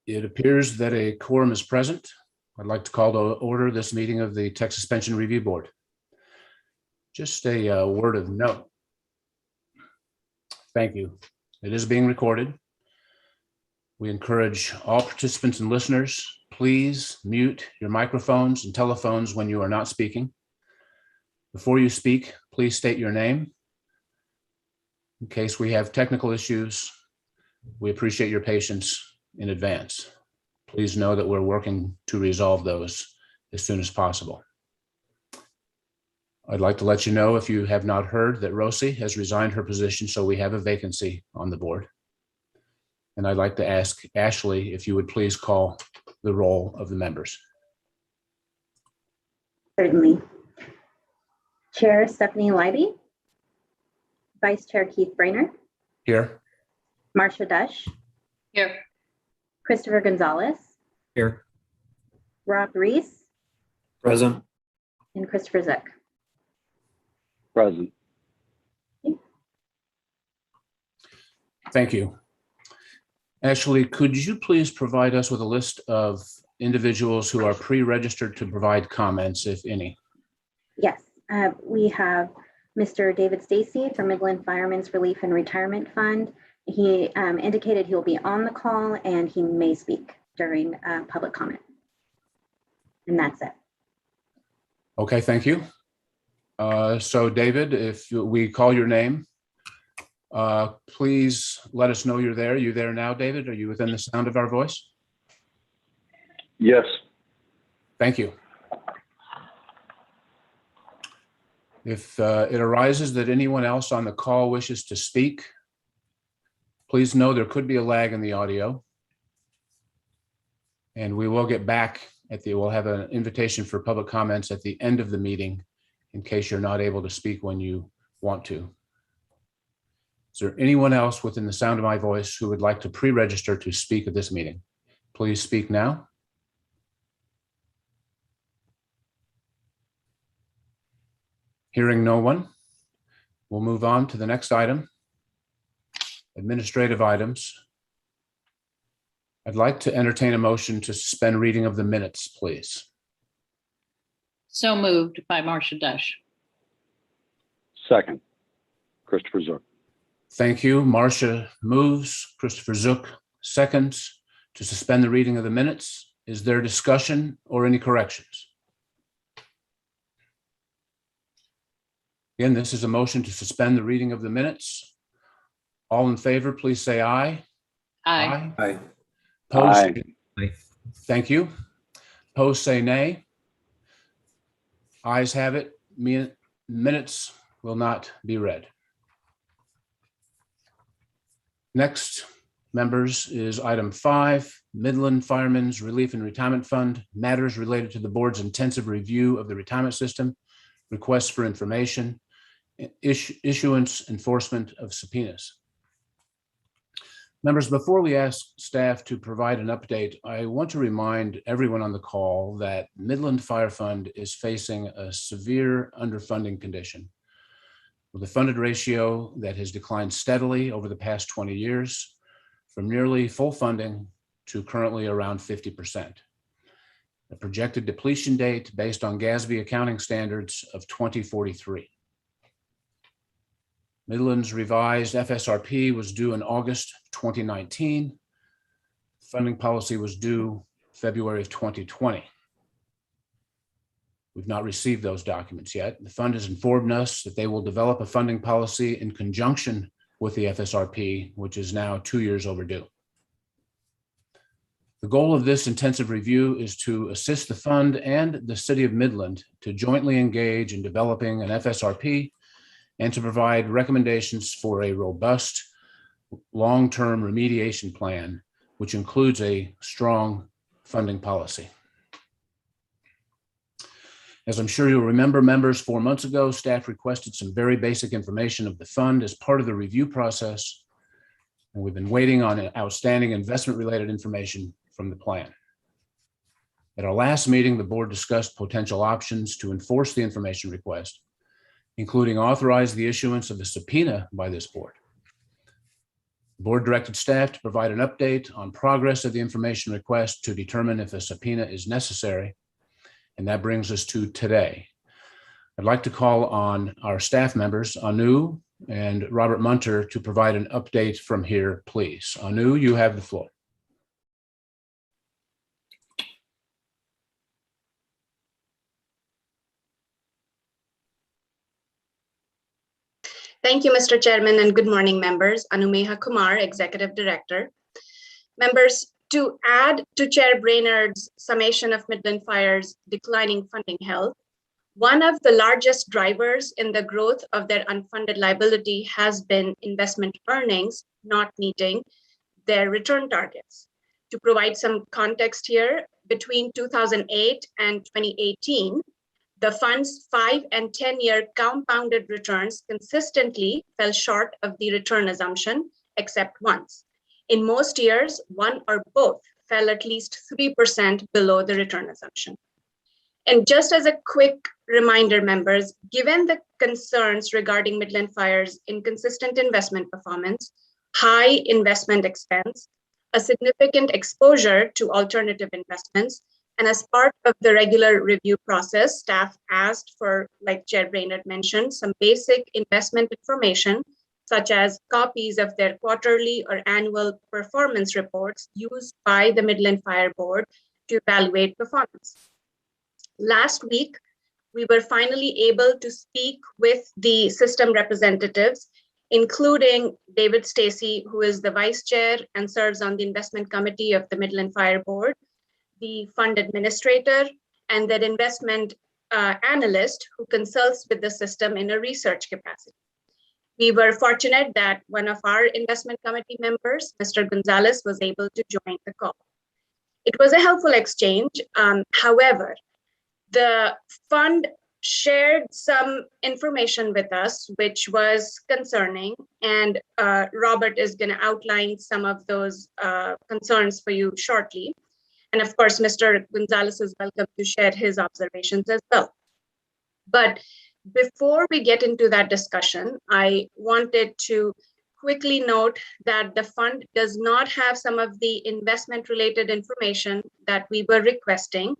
It appears that a quorum is present. I'd like to call to order this meeting of the Texas Pension Review Board. Just a word of note. Thank you. It is being recorded. We encourage all participants and listeners, please mute your microphones and telephones when you are not speaking. Before you speak, please state your name. In case we have technical issues, we appreciate your patience in advance. Please know that we're working to resolve those as soon as possible. I'd like to let you know, if you have not heard, that Rosie has resigned her position, so we have a vacancy on the board. And I'd like to ask Ashley if you would please call the roll of the members. Certainly. Chair Stephanie Leiby. Vice Chair Keith Brainerd. Here. Marcia Dush. Here. Christopher Gonzalez. Here. Rob Reese. Present. And Christopher Zook. Present. Thank you. Ashley, could you please provide us with a list of individuals who are pre-registered to provide comments, if any? Yes, we have Mr. David Stacy from Midland Firemen's Relief and Retirement Fund. He indicated he'll be on the call and he may speak during public comment. And that's it. Okay, thank you. So David, if we call your name, please let us know you're there. Are you there now, David? Are you within the sound of our voice? Yes. Thank you. If it arises that anyone else on the call wishes to speak, please know there could be a lag in the audio. And we will get back we'll have an invitation for public comments at the end of the meeting in case you're not able to speak when you want to. Is there anyone else within the sound of my voice who would like to pre-register to speak at this meeting? Please speak now. Hearing no one, we'll move on to the next item, administrative items. I'd like to entertain a motion to suspend reading of the minutes, please. So moved by Marcia Dush. Second. Christopher Zook. Thank you. Marcia moves, Christopher Zook seconds to suspend the reading of the minutes. Is there discussion or any corrections? Again, this is a motion to suspend the reading of the minutes. All in favor, please say aye. Aye. Aye. Opposed? Aye. Thank you. Opposed, say nay. Ayes have it. Minutes will not be read. Next, members, is item 5, Midland Firemen's Relief and Retirement Fund, matters related to the board's intensive review of the retirement system, requests for information, issuance, enforcement of subpoenas. Members, before we ask staff to provide an update, I want to remind everyone on the call that Midland Fire Fund is facing a severe underfunding condition with a funded ratio that has declined steadily over the past 20 years from nearly full funding to currently around 50%. A projected depletion date based on GASB accounting standards of 2043. Midland's revised FSRP was due in August 2019. Funding policy was due February of 2020. We've not received those documents yet. The fund has informed us that they will develop a funding policy in conjunction with the FSRP, which is now 2 years overdue. The goal of this intensive review is to assist the fund and the City of Midland to jointly engage in developing an FSRP and to provide recommendations for a robust long-term remediation plan, which includes a strong funding policy. As I'm sure you'll remember, members, 4 months ago, staff requested some very basic information of the fund as part of the review process, and we've been waiting on outstanding investment-related information from the plan. At our last meeting, the board discussed potential options to enforce the information request, including authorize the issuance of a subpoena by this board. The board directed staff to provide an update on progress of the information request to determine if a subpoena is necessary. And that brings us to today. I'd like to call on our staff members, Anu and Robert Munter, to provide an update from here, please. Anu, you have the floor. Thank you, Mr. Chairman, and good morning, members. Anumeha Kumar, Executive Director. Members, to add to Chair Brainerd's summation of Midland Fire's declining funding health, one of the largest drivers in the growth of their unfunded liability has been investment earnings not meeting their return targets. To provide some context here, between 2008 and 2018, the fund's 5- and 10-year compounded returns consistently fell short of the return assumption, except once. In most years, one or both fell at least 3% below the return assumption. And just as a quick reminder, members, given the concerns regarding Midland Fire's inconsistent investment performance, high investment expense, a significant exposure to alternative investments, and as part of the regular review process, staff asked for, like Chair Brainerd mentioned, some basic investment information, such as copies of their quarterly or annual performance reports used by the Midland Fire Board to evaluate performance. Last week, we were finally able to speak with the system representatives, including David Stacy, who is the vice chair and serves on the investment committee of the Midland Fire Board, the fund administrator, and their investment analyst who consults with the system in a research capacity. We were fortunate that one of our investment committee members, Mr. Gonzalez, was able to join the call. It was a helpful exchange. However, the fund shared some information with us, which was concerning, and Robert is going to outline some of those concerns for you shortly. And of course, Mr. Gonzalez is welcome to share his observations as well. But before we get into that discussion, I wanted to quickly note that the fund does not have some of the investment-related information that we were requesting,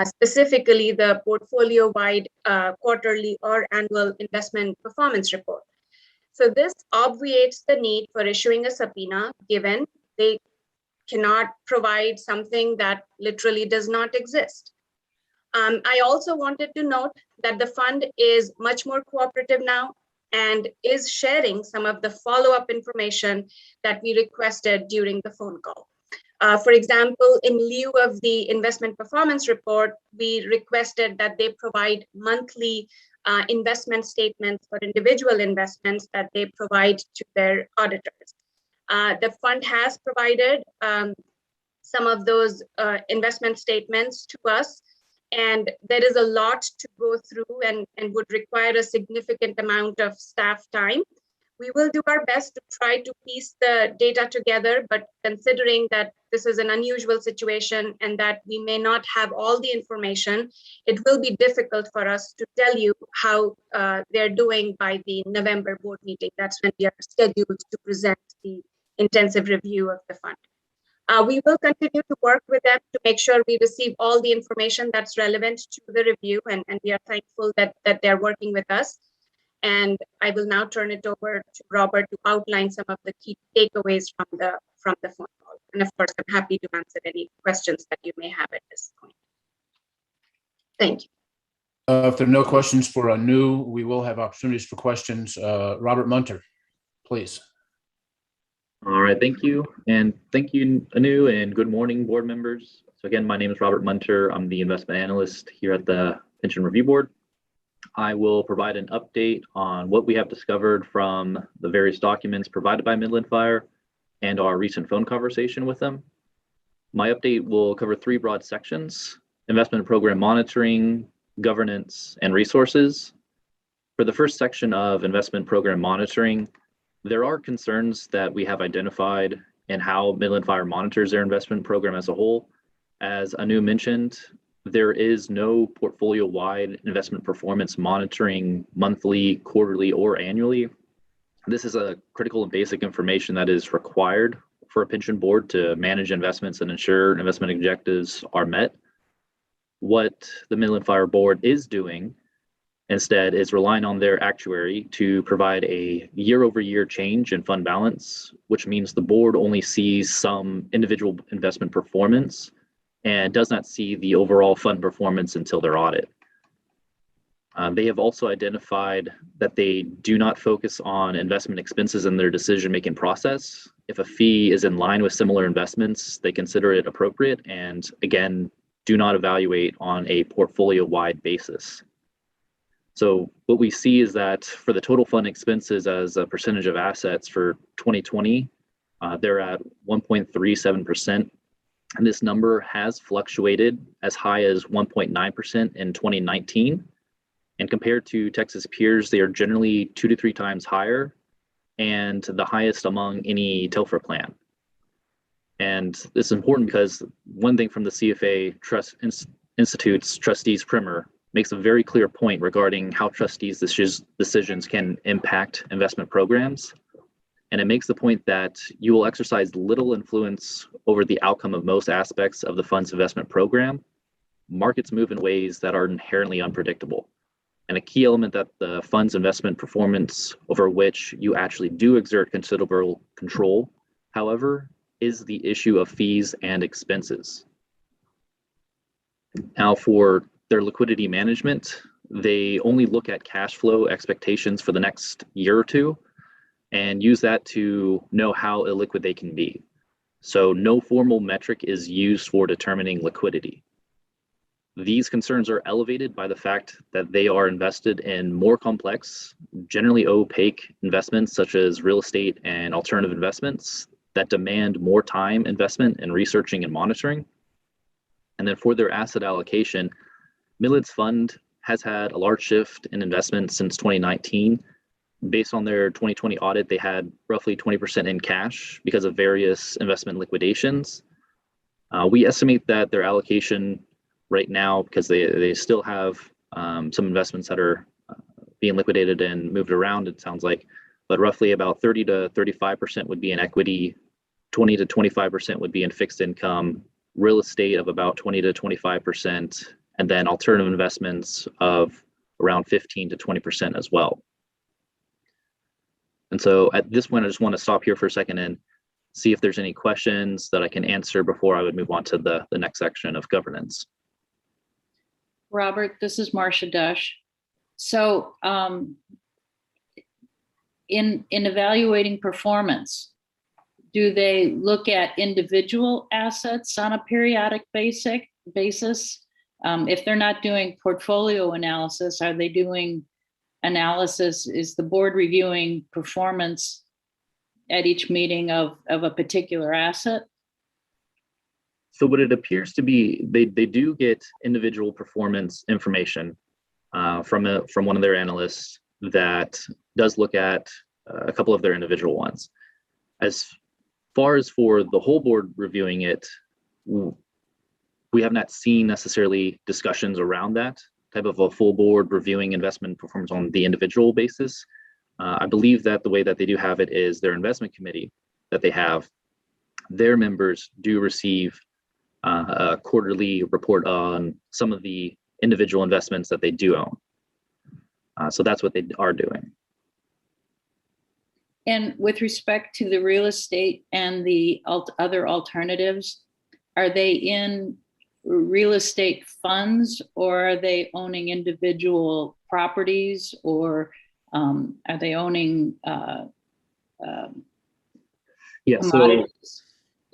specifically the portfolio-wide quarterly or annual investment performance report. So this obviates the need for issuing a subpoena, given they cannot provide something that literally does not exist. I also wanted to note that the fund is much more cooperative now and is sharing some of the follow-up information that we requested during the phone call. For example, in lieu of the investment performance report, we requested that they provide monthly investment statements for individual investments that they provide to their auditors. The fund has provided some of those investment statements to us, and there is a lot to go through and would require a significant amount of staff time. We will do our best to try to piece the data together, but considering that this is an unusual situation and that we may not have all the information, it will be difficult for us to tell you how they're doing by the November board meeting. That's when we are scheduled to present the intensive review of the fund. We will continue to work with them to make sure we receive all the information that's relevant to the review, and we are thankful that they're working with us. And I will now turn it over to Robert to outline some of the key takeaways from the phone call. And of course, I'm happy to answer any questions that you may have at this point. Thank you. If there are no questions for Anu, we will have opportunities for questions. Robert Munter, please. All right, thank you. And thank you, Anu, and good morning, board members. So again, my name is Robert Munter. I'm the investment analyst here at the Pension Review Board. I will provide an update on what we have discovered from the various documents provided by Midland Fire and our recent phone conversation with them. My update will cover 3 broad sections: investment program monitoring, governance, and resources. For the first section of investment program monitoring, there are concerns that we have identified in how Midland Fire monitors their investment program as a whole. As Anu mentioned, there is no portfolio-wide investment performance monitoring monthly, quarterly, or annually. This is a critical and basic information that is required for a pension board to manage investments and ensure investment objectives are met. What the Midland Fire Board is doing instead is relying on their actuary to provide a year-over-year change in fund balance, which means the board only sees some individual investment performance and does not see the overall fund performance until their audit. They have also identified that they do not focus on investment expenses in their decision-making process. If a fee is in line with similar investments, they consider it appropriate and, again, do not evaluate on a portfolio-wide basis. So what we see is that for the total fund expenses as a percentage of assets for 2020, they're at 1.37%. And this number has fluctuated as high as 1.9% in 2019. And compared to Texas peers, they are generally 2 to 3 times higher and the highest among any TELFR plan. And this is important because one thing from the CFA Trust Institute's Trustees Primer makes a very clear point regarding how trustees' decisions can impact investment programs. And it makes the point that you will exercise little influence over the outcome of most aspects of the fund's investment program. Markets move in ways that are inherently unpredictable. And a key element that the fund's investment performance over which you actually do exert considerable control, however, is the issue of fees and expenses. Now, for their liquidity management, they only look at cash flow expectations for the next year or two and use that to know how illiquid they can be. So no formal metric is used for determining liquidity. These concerns are elevated by the fact that they are invested in more complex, generally opaque investments such as real estate and alternative investments that demand more time investment in researching and monitoring. And then for their asset allocation, Midland's fund has had a large shift in investment since 2019. Based on their 2020 audit, they had roughly 20% in cash because of various investment liquidations. We estimate that their allocation right now, because they still have some investments that are being liquidated and moved around, it sounds like, but roughly about 30 to 35% would be in equity, 20 to 25% would be in fixed income, real estate of about 20 to 25%, and then alternative investments of around 15 to 20% as well. And so at this point, I just want to stop here for a second and see if there's any questions that I can answer before I would move on to the next section of governance. Robert, this is Marcia Dush. So in evaluating performance, do they look at individual assets on a periodic basis? If they're not doing portfolio analysis, are they doing analysis? Is the board reviewing performance at each meeting of a particular asset? So what it appears to be, they do get individual performance information from one of their analysts that does look at a couple of their individual ones. As far as for the whole board reviewing it, we have not seen necessarily discussions around that type of a full board reviewing investment performance on the individual basis. I believe that the way that they do have it is their investment committee that they have, their members do receive a quarterly report on some of the individual investments that they do own. So that's what they are doing. And with respect to the real estate and the other alternatives, are they in real estate funds or are they owning individual properties, or are they owning so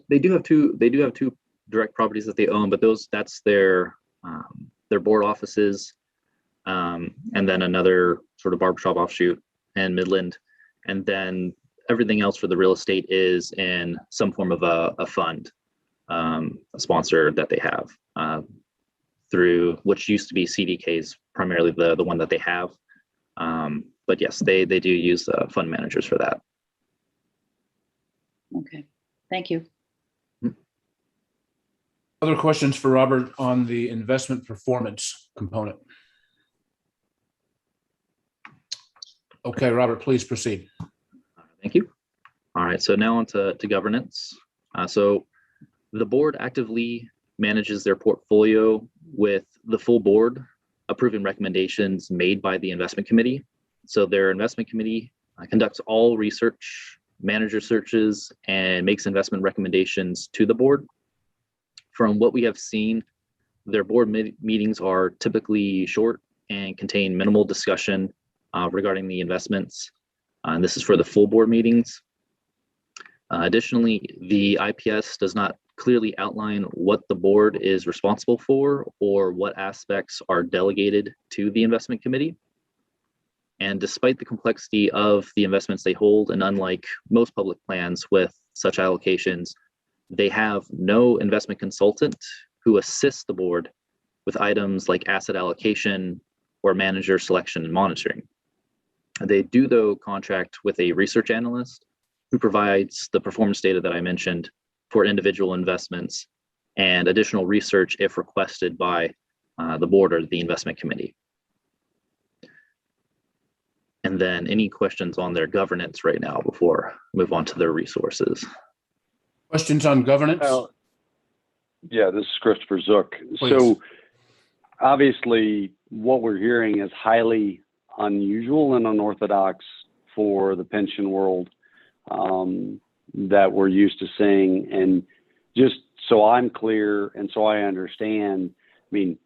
they do have two direct properties that they own, but that's their board offices, and then another sort of barbershop offshoot in Midland, and then everything else for the real estate is in some form of a fund, a sponsor that they have through which used to be CDKs, primarily the one that they have. But yes, they do use fund managers for that. Okay, thank you. Other questions for Robert on the investment performance component? Okay, Robert, please proceed. Thank you. All right, so now on to governance. So the board actively manages their portfolio with the full board approving recommendations made by the investment committee. So their investment committee conducts all research, manager searches, and makes investment recommendations to the board. From what we have seen, their board meetings are typically short and contain minimal discussion regarding the investments. And this is for the full board meetings. Additionally, the IPS does not clearly outline what the board is responsible for or what aspects are delegated to the investment committee. And despite the complexity of the investments they hold, and unlike most public plans with such allocations, they have no investment consultant who assists the board with items like asset allocation or manager selection and monitoring. They do, though, contract with a research analyst who provides the performance data that I mentioned for individual investments and additional research if requested by the board or the investment committee. And then any questions on their governance right now before we move on to their resources? Questions on governance? Yeah, this is Christopher Zook. Please. So obviously what we're hearing is highly unusual and unorthodox for the pension world that we're used to seeing. And just so I'm clear and so I understand, I mean,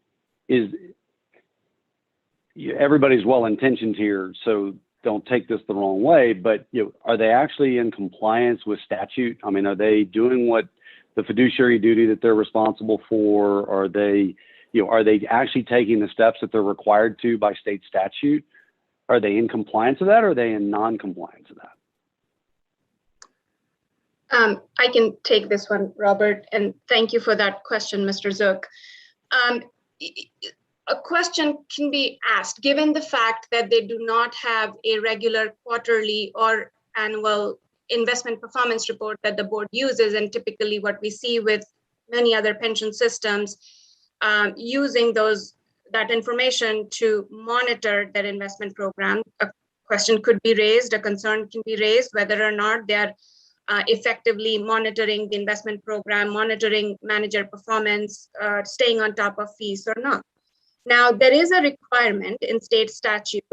everybody's well-intentioned here, so don't take this the wrong way, but are they actually in compliance with statute? I mean, are they doing what the fiduciary duty that they're responsible for? Are they actually taking the steps that they're required to by state statute? Are they in compliance with that, or are they in non-compliance with that? I can take this one, Robert, and thank you for that question, Mr. Zook. A question can be asked, given the fact that they do not have a regular quarterly or annual investment performance report that the board uses, and typically what we see with many other pension systems, using that information to monitor their investment program. A question could be raised, a concern can be raised, whether or not they're effectively monitoring the investment program, monitoring manager performance, staying on top of fees or not. Now, there is a requirement in state statute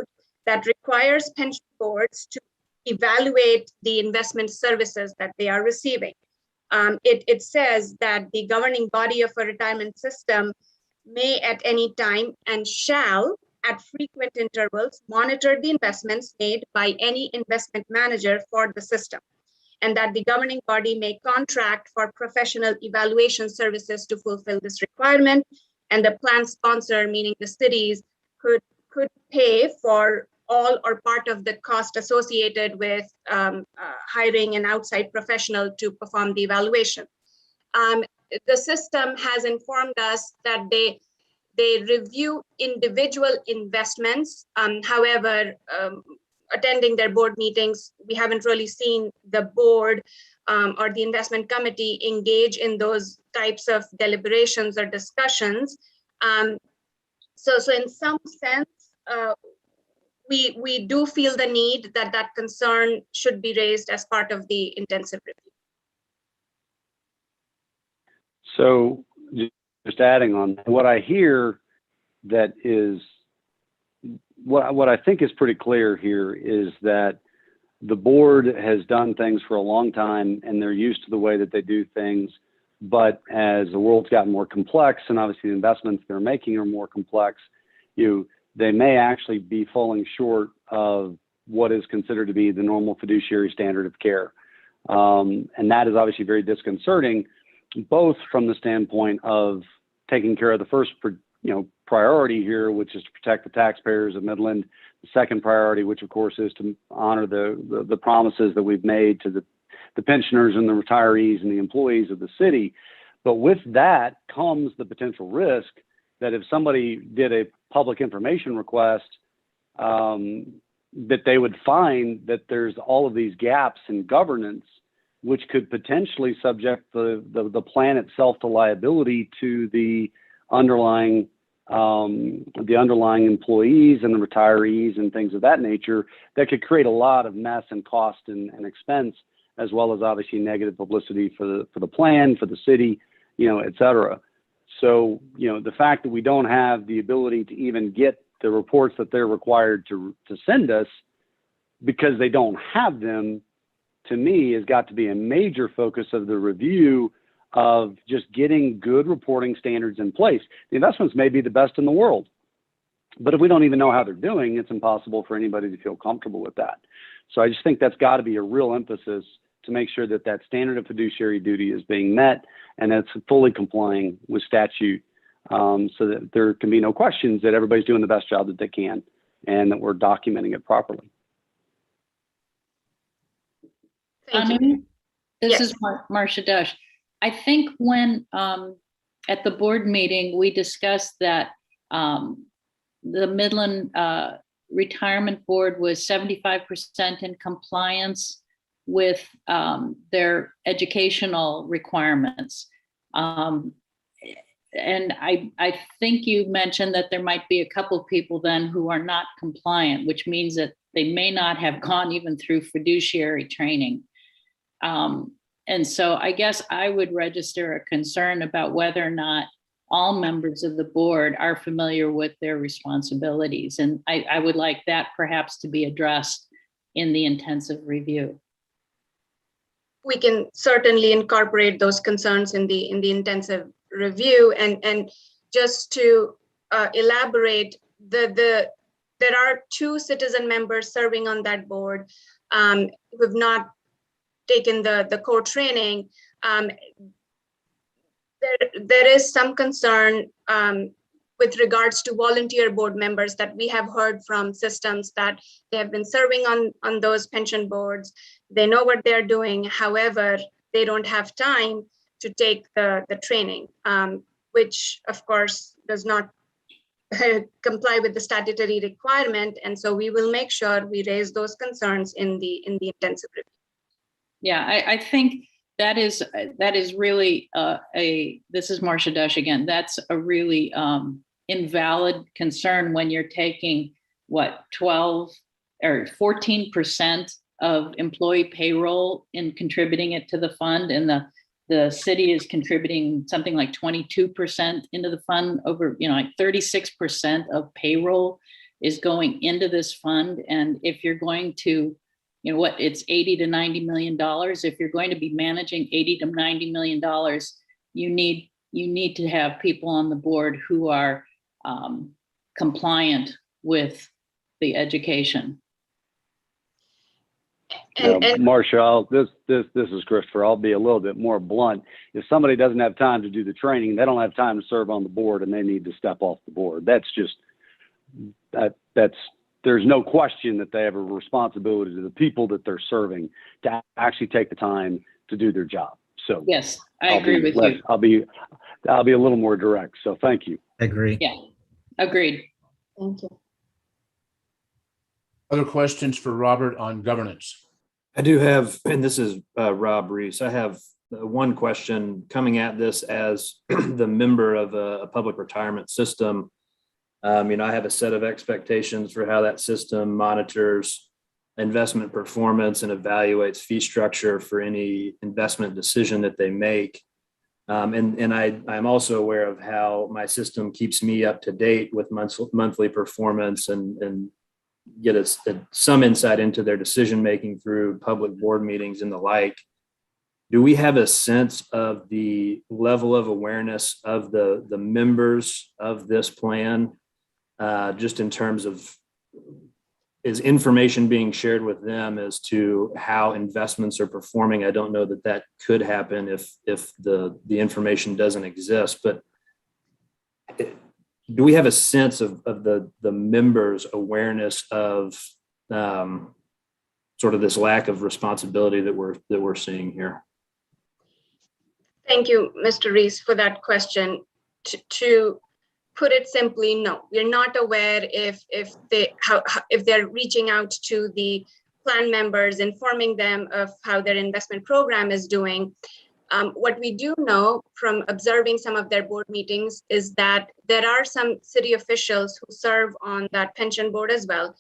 that requires pension boards to evaluate the investment services that they are receiving. It says that the governing body of a retirement system may at any time and shall at frequent intervals monitor the investments made by any investment manager for the system, and that the governing body may contract for professional evaluation services to fulfill this requirement, and the plan sponsor, meaning the cities, could pay for all or part of the cost associated with hiring an outside professional to perform the evaluation. The system has informed us that they review individual investments. However, attending their board meetings, we haven't really seen the board or the investment committee engage in those types of deliberations or discussions. So in some sense, we do feel the need that concern should be raised as part of the intensive review. So just adding on, what I hear that is, what I think is pretty clear here is that the board has done things for a long time and they're used to the way that they do things. But as the world's gotten more complex, and obviously the investments they're making are more complex, they may actually be falling short of what is considered to be the normal fiduciary standard of care. And that is obviously very disconcerting, both from the standpoint of taking care of the first priority here, which is to protect the taxpayers of Midland. The second priority, which of course is to honor the promises that we've made to the pensioners and the retirees and the employees of the city. But with that comes the potential risk that if somebody did a public information request, that they would find that there's all of these gaps in governance, which could potentially subject the plan itself to liability to the underlying the underlying employees and the retirees and things of that nature that could create a lot of mess and cost and expense, as well as obviously negative publicity for the plan, for the city, et cetera. So, the fact that we don't have the ability to even get the reports that they're required to send us because they don't have them, to me, has got to be a major focus of the review of just getting good reporting standards in place. The investments may be the best in the world, but if we don't even know how they're doing, it's impossible for anybody to feel comfortable with that. So I just think that's got to be a real emphasis to make sure that that standard of fiduciary duty is being met and that's fully complying with statute, so that there can be no questions that everybody's doing the best job that they can and that we're documenting it properly. Thank you. This Yes. is Marcia Dush. I think when at the board meeting, we discussed that the Midland Retirement Board was 75% in compliance with their educational requirements. And I think you mentioned that there might be a couple people then who are not compliant, which means that they may not have gone even through fiduciary training. And so I guess I would register a concern about whether or not all members of the board are familiar with their responsibilities. And I would like that perhaps to be addressed in the intensive review. We can certainly incorporate those concerns in the intensive review. And just to elaborate, there are 2 citizen members serving on that board who have not taken the core training. There is some concern with regards to volunteer board members that we have heard from systems that they have been serving on those pension boards. They know what they're doing. However, they don't have time to take the training, which of course does not comply with the statutory requirement. And so we will make sure we raise those concerns in the intensive review. Yeah, I think that is really this is Marcia Dush again. That's a really invalid concern when you're taking 12 or 14% of employee payroll and contributing it to the fund, and the city is contributing something like 22% into the fund. Over like 36% of payroll is going into this fund. And if you're going to it's $80 to $90 million. If you're going to be managing $80 to $90 million, you need to have people on the board who are compliant with the education. And Marcia, this is Christopher. I'll be a little bit more blunt. If somebody doesn't have time to do the training, they don't have time to serve on the board, and they need to step off the board. That's just that's. There's no question that they have a responsibility to the people that they're serving to actually take the time to do their job. So yes, I agree with you. I'll be a little more direct. So thank you. I agree. Yeah, agreed. thank you. Other questions for Robert on governance? I do have, and this is Rob Reese. I have one question coming at this as the member of a public retirement system. I have a set of expectations for how that system monitors investment performance and evaluates fee structure for any investment decision that they make. And I'm also aware of how my system keeps me up to date with monthly performance and get us some insight into their decision making through public board meetings and the like. Do we have a sense of the level of awareness of the members of this plan? Just in terms of, is information being shared with them as to how investments are performing? I don't know that could happen if the information doesn't exist, but do we have a sense of the members' awareness of sort of this lack of responsibility that we're seeing here? Thank you, Mr. Reese, for that question. To put it simply, no, we're not aware if they're reaching out to the plan members, informing them of how their investment program is doing. What we do know from observing some of their board meetings is that there are some city officials who serve on that pension board as well.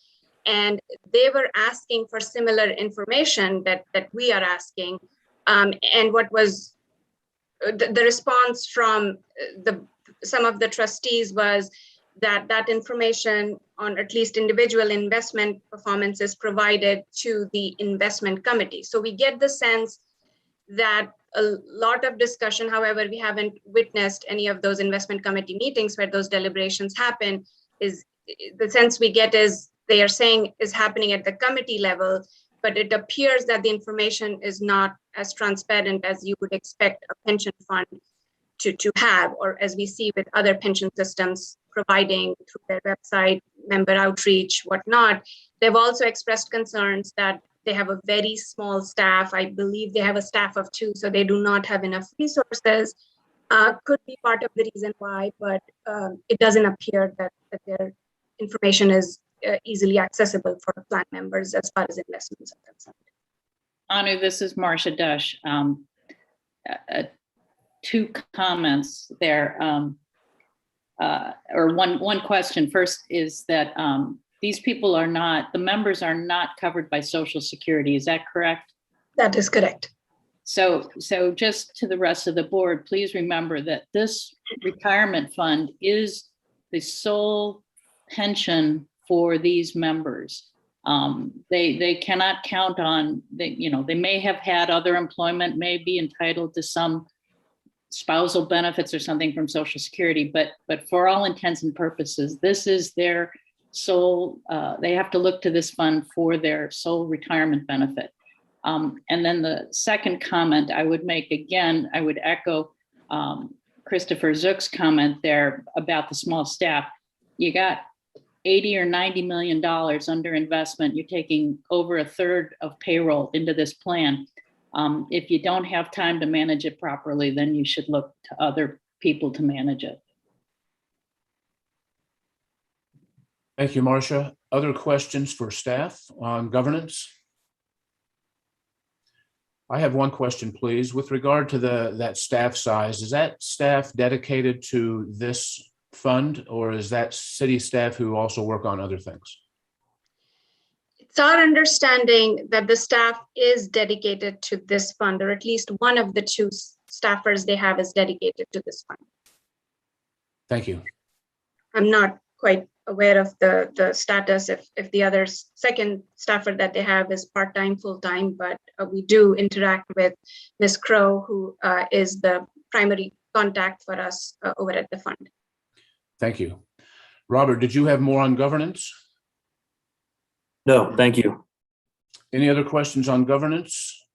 And they were asking for similar information that we are asking. And what was the response from some of the trustees was that information on at least individual investment performance is provided to the investment committee. So we get the sense that a lot of discussion, however, we haven't witnessed any of those investment committee meetings where those deliberations happen, is the sense we get is they are saying is happening at the committee level, but it appears that the information is not as transparent as you would expect a pension fund to have, or as we see with other pension systems providing through their website, member outreach, whatnot. They've also expressed concerns that they have a very small staff. I believe they have a staff of 2, so they do not have enough resources. Could be part of the reason why, but it doesn't appear that their information is easily accessible for plan members as far as investments are concerned. Anu, this is Marcia Dush. 2 comments there, or one question. First is that these people are not, the members are not covered by Social Security. Is that correct? That is correct. So just to the rest of the board, please remember that this retirement fund is the sole pension for these members. They cannot count on, they may have had other employment, may be entitled to some spousal benefits or something from Social Security, but for all intents and purposes, this is their sole, they have to look to this fund for their sole retirement benefit. And then the second comment I would make, again, I would echo Christopher Zook's comment there about the small staff. You got 80 or 90 million dollars under investment. You're taking over a third of payroll into this plan. If you don't have time to manage it properly, then you should look to other people to manage it. Thank you, Marcia. Other questions for staff on governance? I have one question, please. With regard to that staff size, is that staff dedicated to this fund, or is that city staff who also work on other things? It's our understanding that the staff is dedicated to this fund, or at least one of the 2 staffers they have is dedicated to this fund. Thank you. I'm not quite aware of the status if the other second staffer that they have is part-time, full-time, but we do interact with Ms. Crow, who is the primary contact for us over at the fund. Thank you. Robert, did you have more on governance? No, thank you. Any other questions on governance?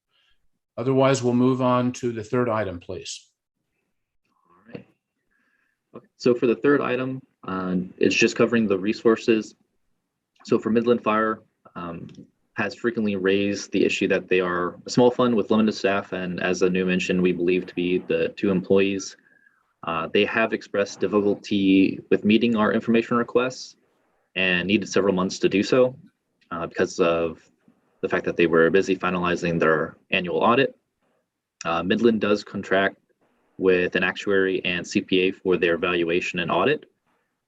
Otherwise, we'll move on to the third item, please. All right. Okay. So for the third item, it's just covering the resources. So for Midland Fire, has frequently raised the issue that they are a small fund with limited staff, and as Anu mentioned, we believe to be the 2 employees. They have expressed difficulty with meeting our information requests and needed several months to do so because of the fact that they were busy finalizing their annual audit. Midland does contract with an actuary and CPA for their valuation and audit,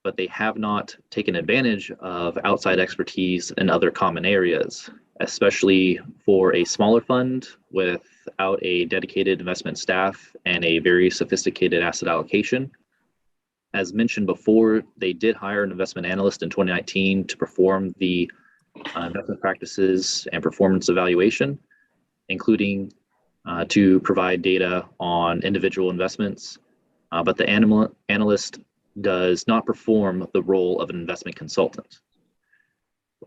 but they have not taken advantage of outside expertise in other common areas, especially for a smaller fund without a dedicated investment staff and a very sophisticated asset allocation. As mentioned before, they did hire an investment analyst in 2019 to perform the investment practices and performance evaluation, including to provide data on individual investments, but the analyst does not perform the role of an investment consultant.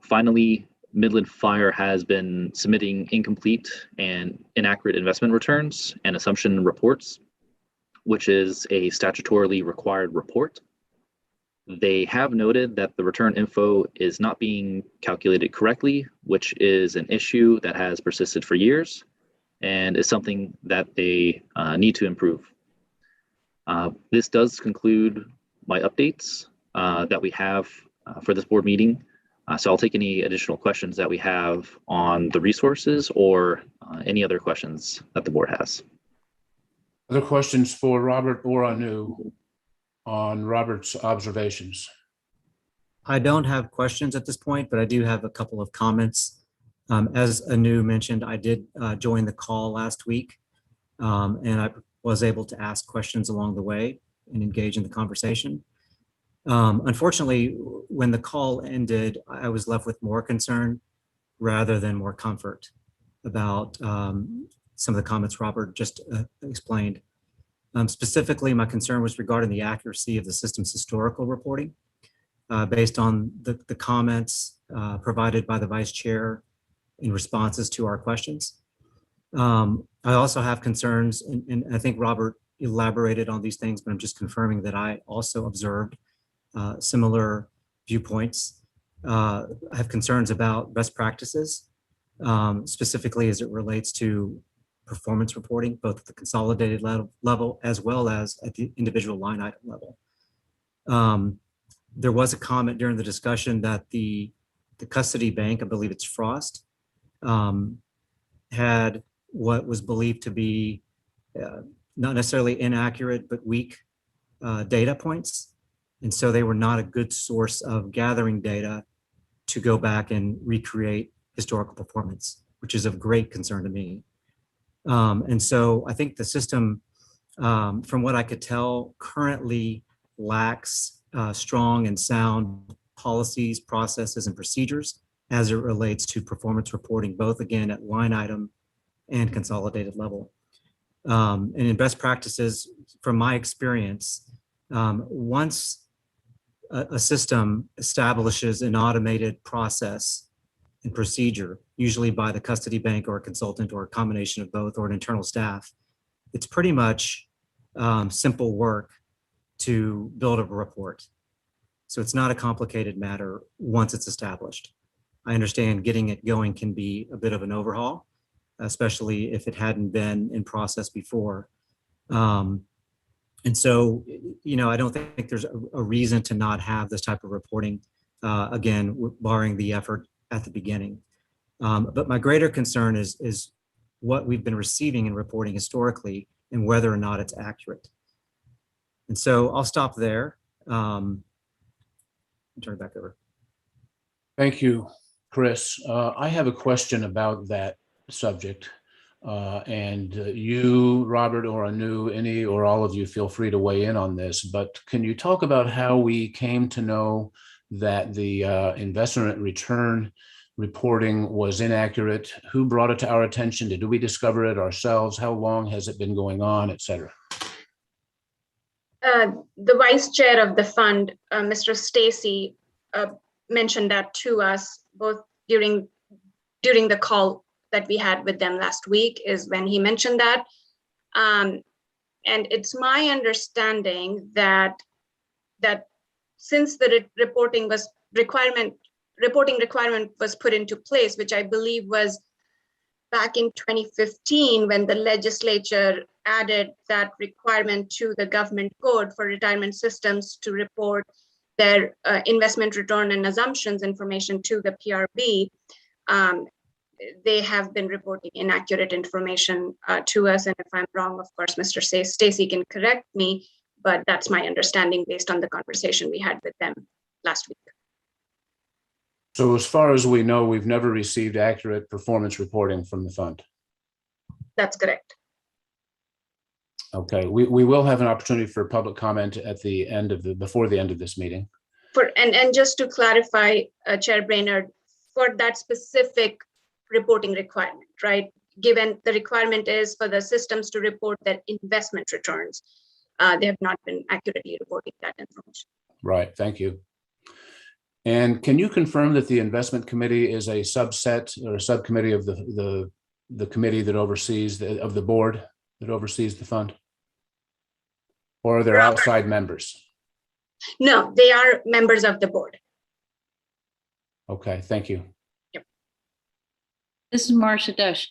Finally, Midland Fire has been submitting incomplete and inaccurate investment returns and assumption reports, which is a statutorily required report. They have noted that the return info is not being calculated correctly, which is an issue that has persisted for years and is something that they need to improve. This does conclude my updates that we have for this board meeting. So I'll take any additional questions that we have on the resources or any other questions that the board has. Other questions for Robert or Anu on Robert's observations? I don't have questions at this point, but I do have a couple of comments. As Anu mentioned, I did join the call last week, and I was able to ask questions along the way and engage in the conversation. Unfortunately, when the call ended, I was left with more concern rather than more comfort about some of the comments Robert just explained. Specifically, my concern was regarding the accuracy of the system's historical reporting based on the comments provided by the vice chair in responses to our questions. I also have concerns, and I think Robert elaborated on these things, but I'm just confirming that I also observed similar viewpoints. I have concerns about best practices, specifically as it relates to performance reporting, both at the consolidated level as well as at the individual line item level. There was a comment during the discussion that the custody bank, I believe it's Frost, had what was believed to be not necessarily inaccurate, but weak data points. And so they were not a good source of gathering data to go back and recreate historical performance, which is of great concern to me. And so I think the system, from what I could tell, currently lacks strong and sound policies, processes, and procedures as it relates to performance reporting, both again at line item and consolidated level. And in best practices, from my experience, once a system establishes an automated process and procedure, usually by the custody bank or a consultant or a combination of both or an internal staff, it's pretty much simple work to build a report. So it's not a complicated matter once it's established. I understand getting it going can be a bit of an overhaul, especially if it hadn't been in process before. And so, you know, I don't think there's a reason to not have this type of reporting, again, barring the effort at the beginning. But my greater concern is what we've been receiving in reporting historically and whether or not it's accurate. And so I'll stop there. Turn it back over. Thank you, Chris. I have a question about that subject. And you, Robert, or Anu, any or all of you, feel free to weigh in on this. But can you talk about how we came to know that the investment return reporting was inaccurate? Who brought it to our attention? Did we discover it ourselves? How long has it been going on, et cetera? The vice chair of the fund, Mr. Stacy, mentioned that to us both during the call that we had with them last week is when he mentioned that. And it's my understanding that since the reporting requirement was put into place, which I believe was back in 2015 when the legislature added that requirement to the government code for retirement systems to report their investment return and assumptions information to the PRB. They have been reporting inaccurate information to us. And if I'm wrong, of course, Mr. Stacy can correct me, but that's my understanding based on the conversation we had with them last week. So as far as we know, we've never received accurate performance reporting from the fund. That's correct. Okay, we will have an opportunity for public comment at the end of before the end of this meeting. And just to clarify, Chair Brainerd, for that specific reporting requirement, right? Given the requirement is for the systems to report their investment returns, they have not been accurately reporting that information. Right, thank you. And can you confirm that the investment committee is a subset or a subcommittee of the committee that oversees of the board that oversees the fund? Or are there outside members? No, they are members of the board. Okay, thank you. Yep. This is Marcia Desch.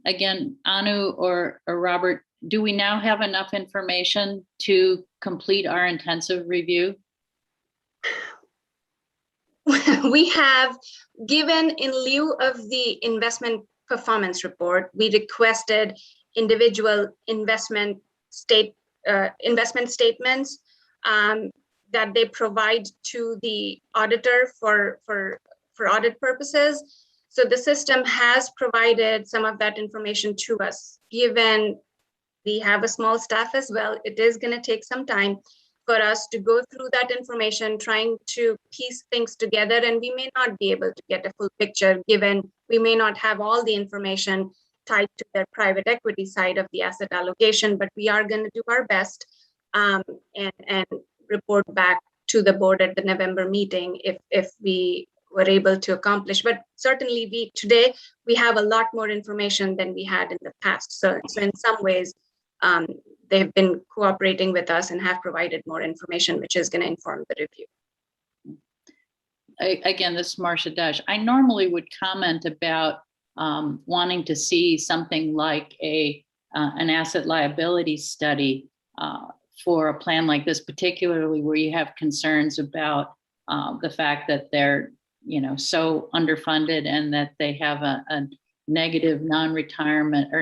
Again, Anu or Robert, do we now have enough information to complete our intensive review? We have given, in lieu of the investment performance report, we requested individual investment investment statements that they provide to the auditor for audit purposes. So the system has provided some of that information to us. Given we have a small staff as well, it is going to take some time for us to go through that information, trying to piece things together, and we may not be able to get a full picture, given we may not have all the information tied to their private equity side of the asset allocation, but we are going to do our best and report back to the board at the November meeting if we were able to accomplish. But certainly today we have a lot more information than we had in the past. So in some ways, they've been cooperating with us and have provided more information, which is going to inform the review. Again, this is Marcia Dash. I normally would comment about wanting to see something like an asset liability study for a plan like this, particularly where you have concerns about the fact that they're so underfunded and that they have a negative non-retirement or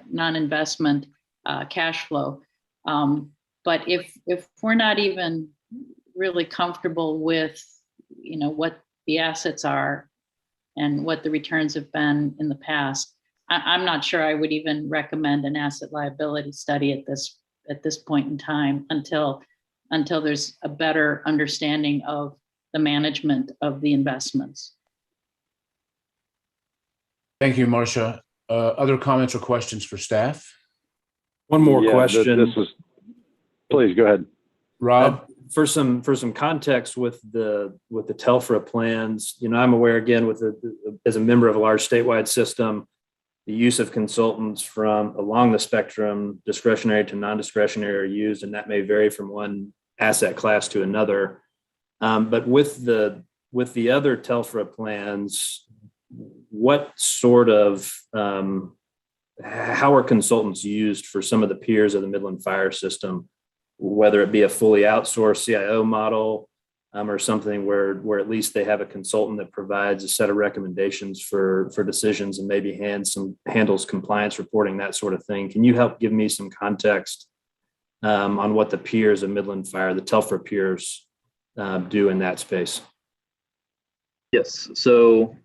non-investment cash flow. But if we're not even really comfortable with what the assets are and what the returns have been in the past, I'm not sure I would even recommend an asset liability study at this point in time until there's a better understanding of the management of the investments. Thank you, Marcia. Other comments or questions for staff? One more question. Please go ahead. Rob? For some context with the TELFRA plans, I'm aware again as a member of a large statewide system, the use of consultants from along the spectrum, discretionary to non-discretionary, are used, and that may vary from one asset class to another. But with the other TELFRA plans, what sort of how are consultants used for some of the peers of the Midland Fire System, whether it be a fully outsourced CIO model or something where at least they have a consultant that provides a set of recommendations for decisions and maybe handles compliance reporting, that sort of thing. Can you help give me some context on what the peers of Midland Fire, the TELFRA peers, do in that space? Yes. So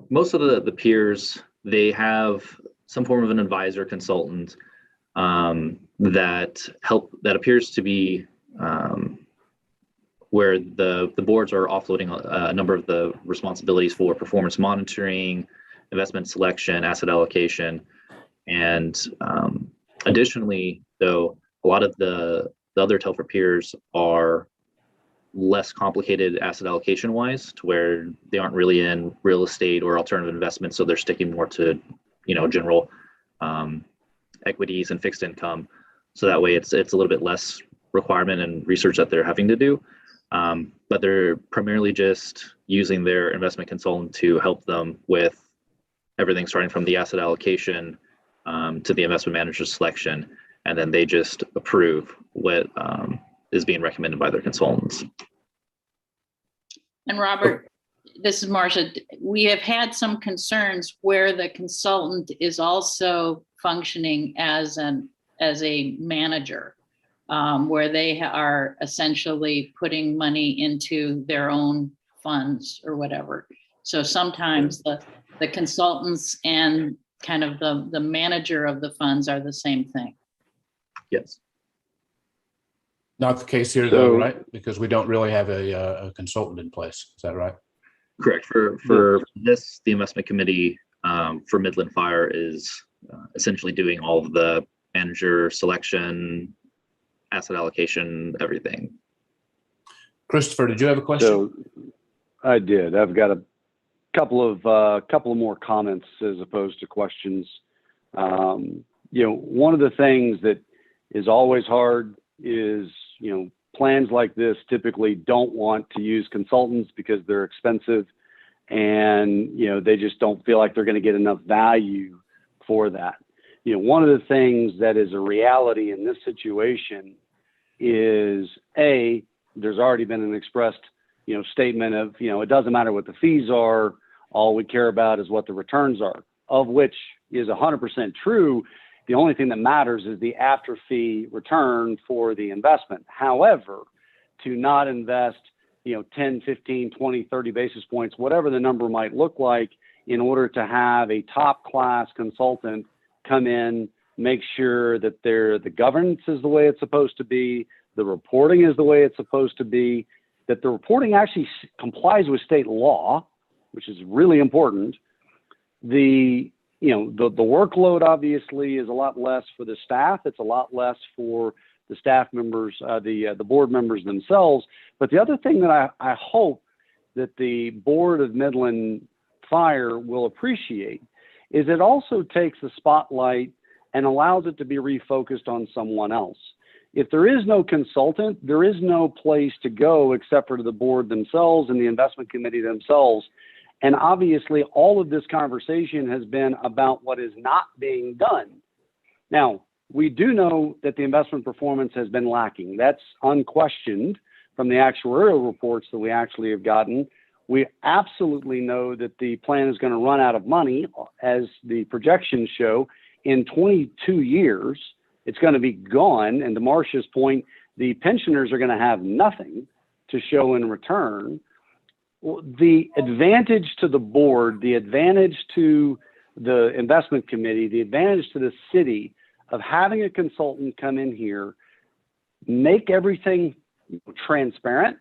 most of the peers, they have some form of an advisor consultant that appears to be where the boards are offloading a number of the responsibilities for performance monitoring, investment selection, asset allocation. And additionally, though, a lot of the other TELFRA peers are less complicated asset allocation wise, to where they aren't really in real estate or alternative investments. So they're sticking more to, general equities and fixed income. So that way it's a little bit less requirement and research that they're having to do. But they're primarily just using their investment consultant to help them with everything starting from the asset allocation to the investment manager selection. And then they just approve what is being recommended by their consultants. And Robert, this is Marcia. We have had some concerns where the consultant is also functioning as a manager, where they are essentially putting money into their own funds or whatever. So sometimes the consultants and kind of the manager of the funds are the same thing. Yes. Not the case here, though, right? Because we don't really have a consultant in place. Is that right? Correct. For this, the investment committee for Midland Fire is essentially doing all of the manager selection, asset allocation, everything. Christopher, did you have a question? So I did. I've got a couple of more comments as opposed to questions. One of the things that is always hard is, plans like this typically don't want to use consultants because they're expensive and, they just don't feel like they're going to get enough value for that. One of the things that is a reality in this situation is there's already been an expressed, statement of, it doesn't matter what the fees are, all we care about is what the returns are, of which is 100% true. The only thing that matters is the after fee return for the investment. However, to not invest, 10, 15, 20, 30 basis points, whatever the number might look like, in order to have a top class consultant come in, make sure that the governance is the way it's supposed to be, the reporting is the way it's supposed to be, that the reporting actually complies with state law, which is really important. The workload obviously is a lot less for the staff. It's a lot less for the staff members, the board members themselves. But the other thing that I hope that the board of Midland Fire will appreciate is it also takes the spotlight and allows it to be refocused on someone else. If there is no consultant, there is no place to go except for the board themselves and the investment committee themselves. And obviously, all of this conversation has been about what is not being done. Now, we do know that the investment performance has been lacking. That's unquestioned from the actuarial reports that we actually have gotten. We absolutely know that the plan is going to run out of money, as the projections show. In 22 years, it's going to be gone. And to Marcia's point, the pensioners are going to have nothing to show in return. Well, the advantage to the board, the advantage to the investment committee, the advantage to the city of having a consultant come in here, make everything transparent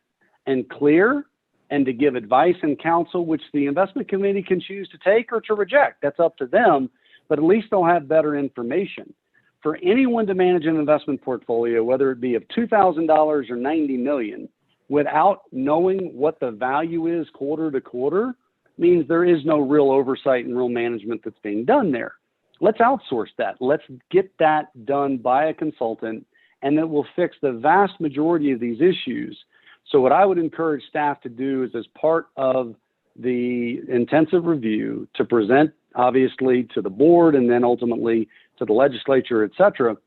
and clear, and to give advice and counsel, which the investment committee can choose to take or to reject. That's up to them, but at least they'll have better information. For anyone to manage an investment portfolio, whether it be of $2,000 or $90 million, without knowing what the value is quarter to quarter, means there is no real oversight and real management that's being done there. Let's outsource that. Let's get that done by a consultant, and that will fix the vast majority of these issues. So what I would encourage staff to do is, as part of the intensive review, to present obviously to the board and then ultimately to the legislature, et cetera,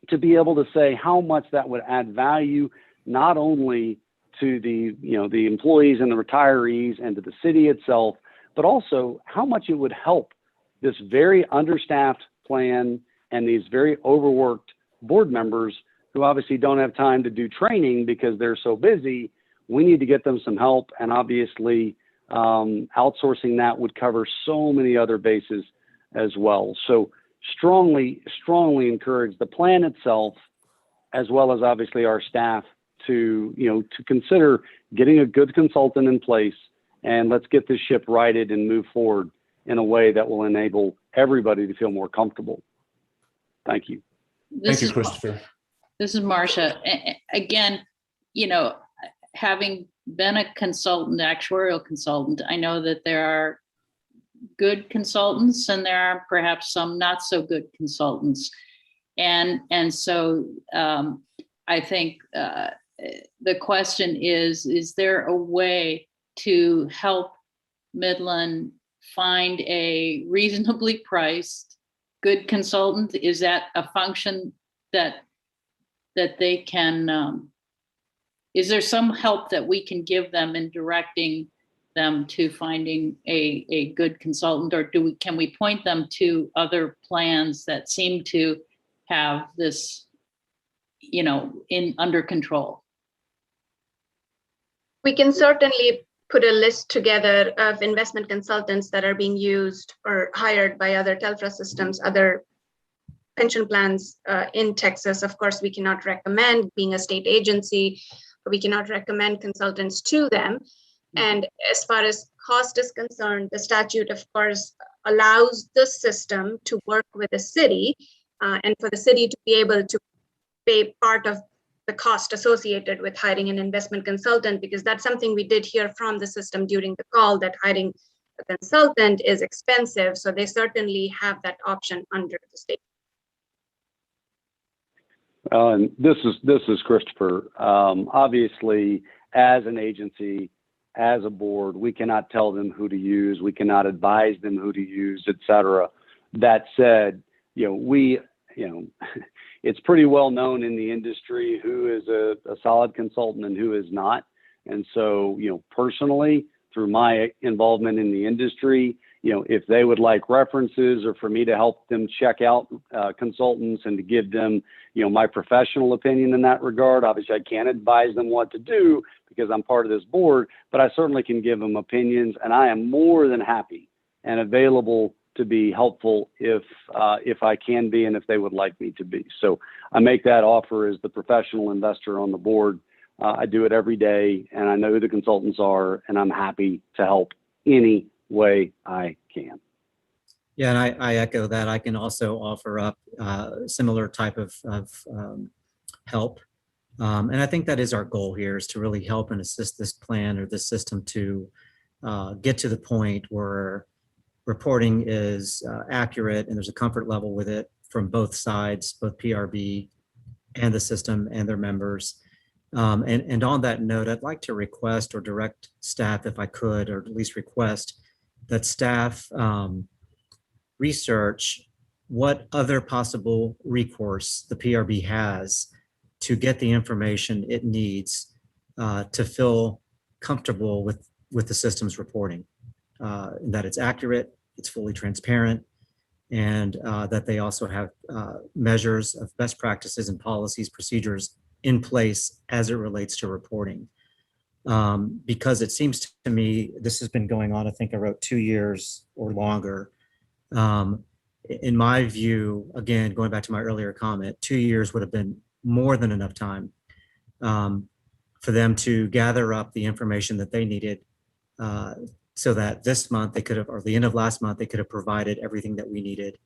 to be able to say how much that would add value, not only to the employees and the retirees and to the city itself, but also how much it would help this very understaffed plan and these very overworked board members who obviously don't have time to do training because they're so busy. We need to get them some help, and obviously outsourcing that would cover so many other bases as well. So strongly encourage the plan itself, as well as obviously our staff, to consider getting a good consultant in place, and let's get this ship righted and move forward in a way that will enable everybody to feel more comfortable. Thank you. Thank you, Christopher. This is Marcia. Again, having been a consultant, actuarial consultant, I know that there are good consultants and there are perhaps some not so good consultants. And so I think the question is there a way to help Midland find a reasonably priced good consultant? Is that a function that they can, is there some help that we can give them in directing them to finding a good consultant, or can we point them to other plans that seem to have this, under control? We can certainly put a list together of investment consultants that are being used or hired by other TELFRA systems, other pension plans in Texas. Of course, we cannot recommend, being a state agency, we cannot recommend consultants to them. And as far as cost is concerned, the statute, of course, allows the system to work with the city and for the city to be able to pay part of the cost associated with hiring an investment consultant, because that's something we did hear from the system during the call, that hiring a consultant is expensive. So they certainly have that option under the state. And this is Christopher. Obviously, as an agency, as a board, we cannot tell them who to use. We cannot advise them who to use, et cetera. That said, it's pretty well known in the industry who is a solid consultant and who is not. And so, personally, through my involvement in the industry, if they would like references or for me to help them check out consultants and to give them, my professional opinion in that regard. Obviously, I can't advise them what to do because I'm part of this board, but I certainly can give them opinions, and I am more than happy and available to be helpful if I can be and if they would like me to be. So I make that offer as the professional investor on the board. I do it every day, and I know who the consultants are, and I'm happy to help any way I can. Yeah, and I echo that. I can also offer up similar type of help. And I think that is our goal here, is to really help and assist this plan or this system to get to the point where reporting is accurate and there's a comfort level with it from both sides, both PRB and the system and their members. And on that note, I'd like to request or direct staff, if I could, or at least request that staff research what other possible recourse the PRB has to get the information it needs to feel comfortable with the system's reporting, that it's accurate, it's fully transparent, and that they also have measures of best practices and policies, procedures in place as it relates to reporting. Because it seems to me, this has been going on, I think I wrote 2 years or longer. In my view, again, going back to my earlier comment, 2 years would have been more than enough time for them to gather up the information that they needed so that this month they could have, or the end of last month, they could have provided everything that we needed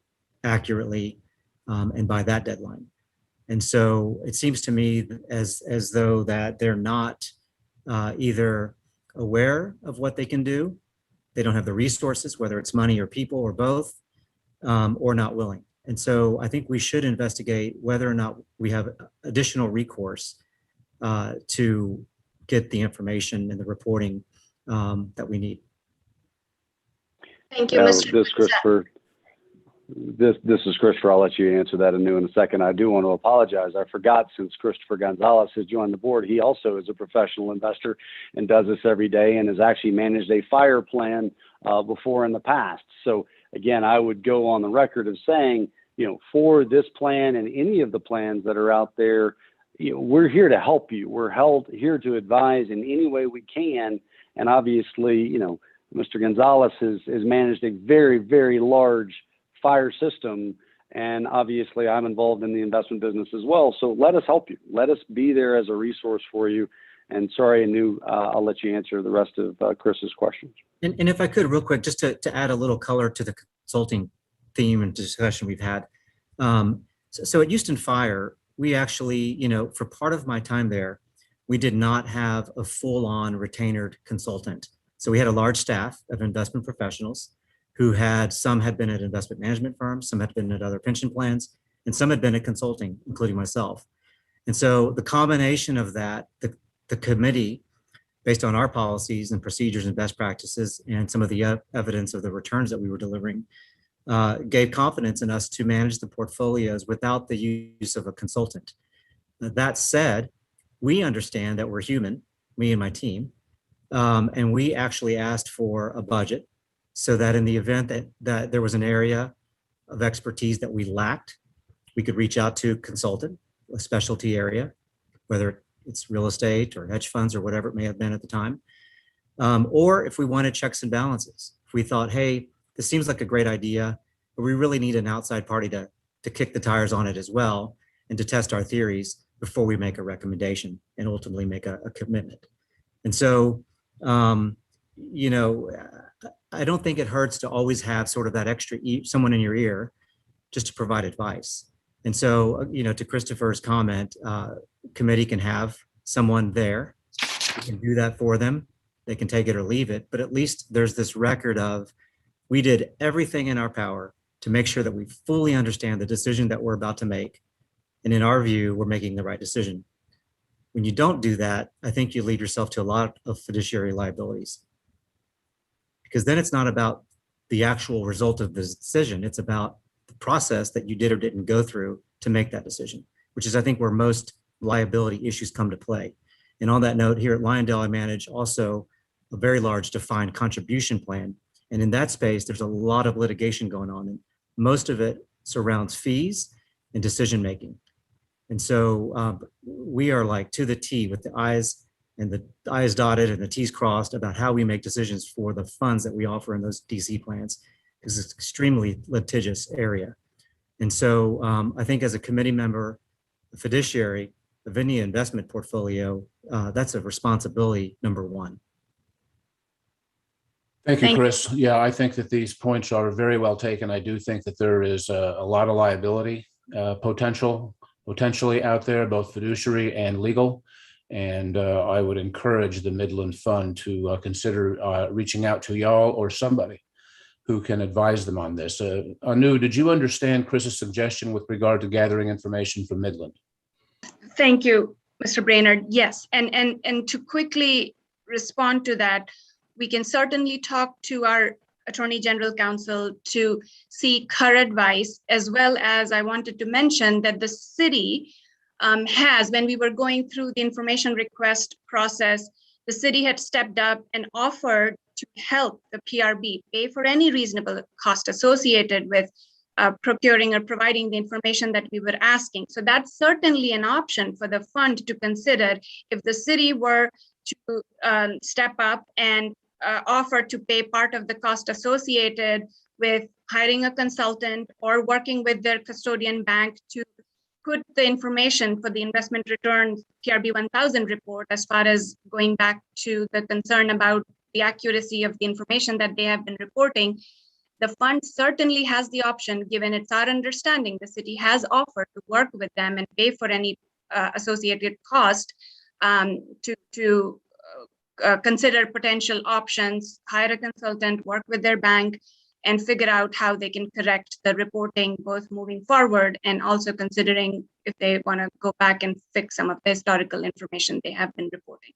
accurately and by that deadline. And so it seems to me as though that they're not either aware of what they can do, they don't have the resources, whether it's money or people or both, or not willing. And so I think we should investigate whether or not we have additional recourse to get the information and the reporting that we need. Thank you, Mr. This Christopher. This is Christopher. I'll let you answer that anew in a second. I do want to apologize. I forgot, since Christopher Gonzalez has joined the board, he also is a professional investor and does this every day and has actually managed a fire plan before in the past. So again, I would go on the record of saying, for this plan and any of the plans that are out there, we're here to help you. We're here to advise in any way we can. And obviously, Mr. Gonzalez has managed a very, very large fire system. And obviously I'm involved in the investment business as well. So let us help you. Let us be there as a resource for you. And sorry, Anu, I'll let you answer the rest of Chris's questions. And if I could, real quick, just to add a little color to the consulting theme and discussion we've had. So at Houston Fire, we actually, for part of my time there, we did not have a full-on retained consultant. So we had a large staff of investment professionals who some had been at investment management firms, some had been at other pension plans, and some had been at consulting, including myself. And so the combination of that, the committee, based on our policies and procedures and best practices and some of the evidence of the returns that we were delivering, gave confidence in us to manage the portfolios without the use of a consultant. That said, we understand that we're human, me and my team, and we actually asked for a budget so that in the event that there was an area of expertise that we lacked, we could reach out to a consultant, a specialty area, whether it's real estate or hedge funds or whatever it may have been at the time. Or if we wanted checks and balances, if we thought, hey, this seems like a great idea, but we really need an outside party to kick the tires on it as well and to test our theories before we make a recommendation and ultimately make a commitment. And so, I don't think it hurts to always have sort of that extra someone in your ear just to provide advice. And so, to Christopher's comment, committee can have someone there who can do that for them. They can take it or leave it, but at least there's this record of we did everything in our power to make sure that we fully understand the decision that we're about to make. And in our view, we're making the right decision. When you don't do that, I think you lead yourself to a lot of fiduciary liabilities. Because then it's not about the actual result of the decision. It's about the process that you did or didn't go through to make that decision, which is, I think, where most liability issues come to play. And on that note, here at Lyondell, I manage also a very large defined contribution plan. And in that space, there's a lot of litigation going on, and most of it surrounds fees and decision-making. And so we are like to the T with the I's dotted and the T's crossed about how we make decisions for the funds that we offer in those DC plans, because it's an extremely litigious area. And so I think as a committee member, a fiduciary, the Vinny investment portfolio, that's a responsibility number one. Thank you, Chris. Yeah, I think that these points are very well taken. I do think that there is a lot of liability potentially out there, both fiduciary and legal. And I would encourage the Midland Fund to consider reaching out to y'all or somebody who can advise them on this. Anu, did you understand Chris's suggestion with regard to gathering information from Midland? Thank you, Mr. Brainerd. Yes, and to quickly respond to that, we can certainly talk to our Attorney General Counsel to seek her advice, as well as I wanted to mention that the city has, when we were going through the information request process, the city had stepped up and offered to help the PRB pay for any reasonable cost associated with procuring or providing the information that we were asking. So that's certainly an option for the fund to consider if the city were to step up and offer to pay part of the cost associated with hiring a consultant or working with their custodian bank to put the information for the investment return PRB 1000 report, as far as going back to the concern about the accuracy of the information that they have been reporting. The fund certainly has the option, given it's our understanding, the city has offered to work with them and pay for any associated cost to consider potential options, hire a consultant, work with their bank, and figure out how they can correct the reporting, both moving forward and also considering if they want to go back and fix some of the historical information they have been reporting.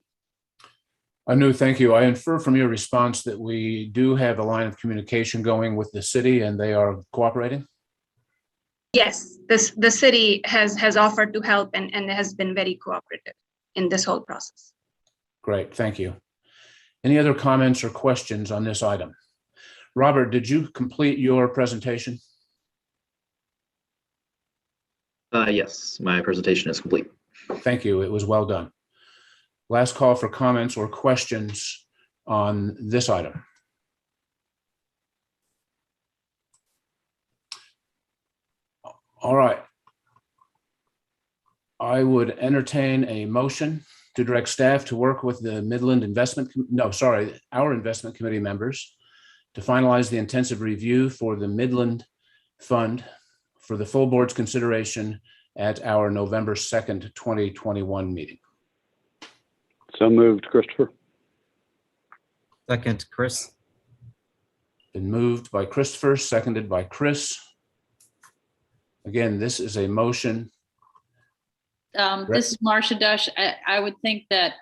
Anu, thank you. I infer from your response that we do have a line of communication going with the city and they are cooperating? Yes, the city has offered to help and has been very cooperative in this whole process. Great, thank you. Any other comments or questions on this item? Robert, did you complete your presentation? Yes, my presentation is complete. Thank you, it was well done. Last call for comments or questions on this item. All right. I would entertain a motion to direct staff to work with the Midland our investment committee members to finalize the intensive review for the Midland Fund for the full board's consideration at our November 2nd, 2021 meeting. So moved, Christopher. Second, Chris. Been moved by Christopher, seconded by Chris. Again, this is a motion. This is Marcia Dush. I would think that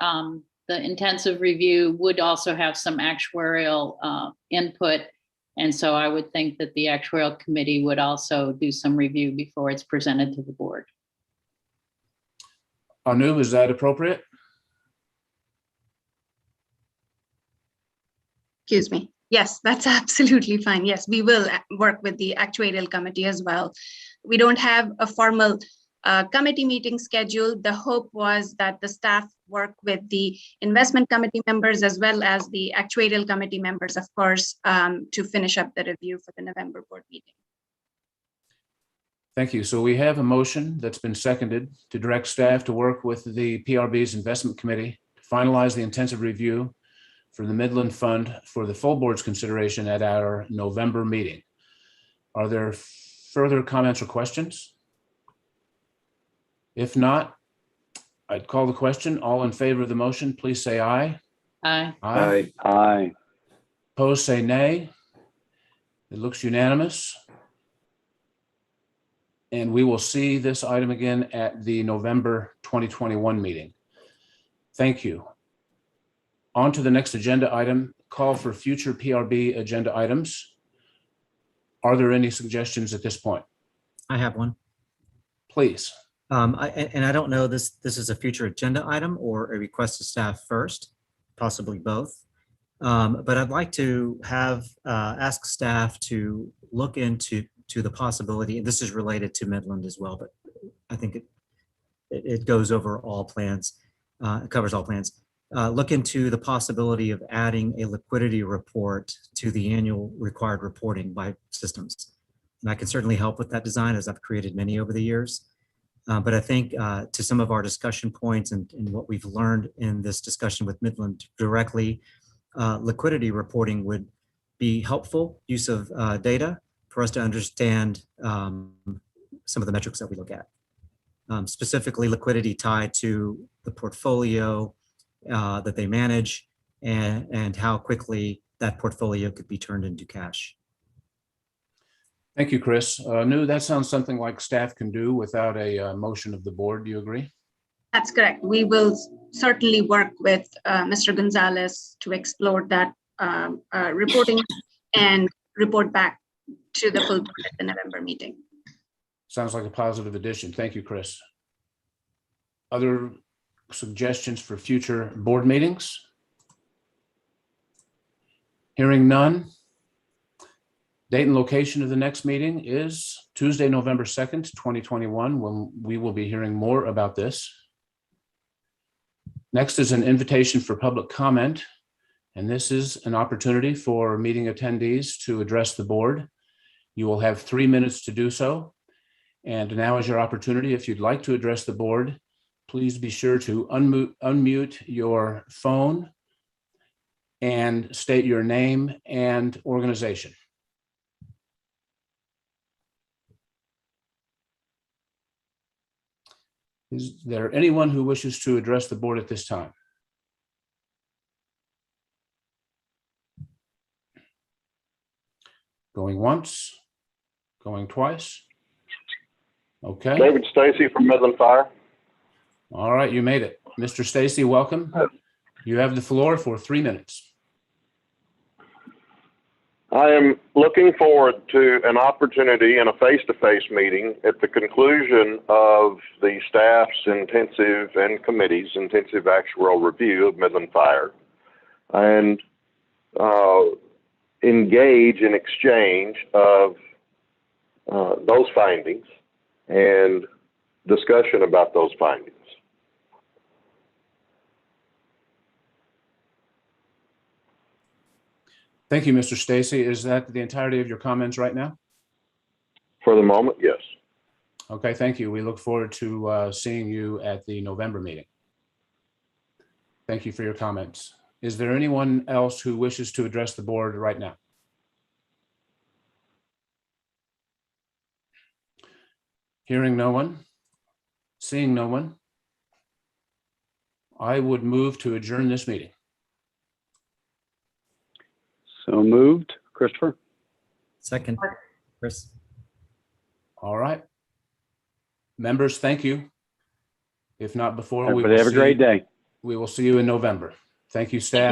the intensive review would also have some actuarial input. And so I would think that the actuarial committee would also do some review before it's presented to the board. Anu, is that appropriate? Excuse me. Yes, that's absolutely fine. Yes, we will work with the actuarial committee as well. We don't have a formal committee meeting scheduled. The hope was that the staff work with the investment committee members as well as the actuarial committee members, of course, to finish up the review for the November board meeting. Thank you. So we have a motion that's been seconded to direct staff to work with the PRB's investment committee to finalize the intensive review for the Midland Fund for the full board's consideration at our November meeting. Are there further comments or questions? If not, I'd call the question. All in favor of the motion, please say aye. Aye. Aye. Aye. Opposed, say nay. It looks unanimous. And we will see this item again at the November 2021 meeting. Thank you. On to the next agenda item, call for future PRB agenda items. Are there any suggestions at this point? I have one. Please. I don't know, this is a future agenda item or a request to staff first, possibly both. But I'd like to have, ask staff to look into the possibility, and this is related to Midland as well, but I think it goes over all plans, it covers all plans. Look into the possibility of adding a liquidity report to the annual required reporting by systems. And I can certainly help with that design, as I've created many over the years. But I think to some of our discussion points and what we've learned in this discussion with Midland directly, liquidity reporting would be helpful use of data for us to understand some of the metrics that we look at. Specifically liquidity tied to the portfolio that they manage and how quickly that portfolio could be turned into cash. Thank you, Chris. Anu, that sounds something like staff can do without a motion of the board. Do you agree? That's correct. We will certainly work with Mr. Gonzalez to explore that reporting and report back to the full board at the November meeting. Sounds like a positive addition. Thank you, Chris. Other suggestions for future board meetings? Hearing none. Date and location of the next meeting is Tuesday, November 2nd, 2021, when we will be hearing more about this. Next is an invitation for public comment, and this is an opportunity for meeting attendees to address the board. You will have 3 minutes to do so. And now is your opportunity. If you'd like to address the board, please be sure to unmute your phone and state your name and organization. Is there anyone who wishes to address the board at this time? Going once, going twice. Okay. David Stacy from Midland Fire. All right, you made it. Mr. Stacy, welcome. You have the floor for 3 minutes. I am looking forward to an opportunity in a face-to-face meeting at the conclusion of the staff's intensive and committee's intensive actuarial review of Midland Fire, and engage in exchange of those findings and discussion about those findings. Thank you, Mr. Stacy. Is that the entirety of your comments right now? For the moment, yes. Okay, thank you. We look forward to seeing you at the November meeting. Thank you for your comments. Is there anyone else who wishes to address the board right now? Hearing no one, seeing no one, I would move to adjourn this meeting. So moved. Christopher? Second, Chris. All right. Members, thank you. If not before, Everybody have a great day. we will see you in November. Thank you, staff.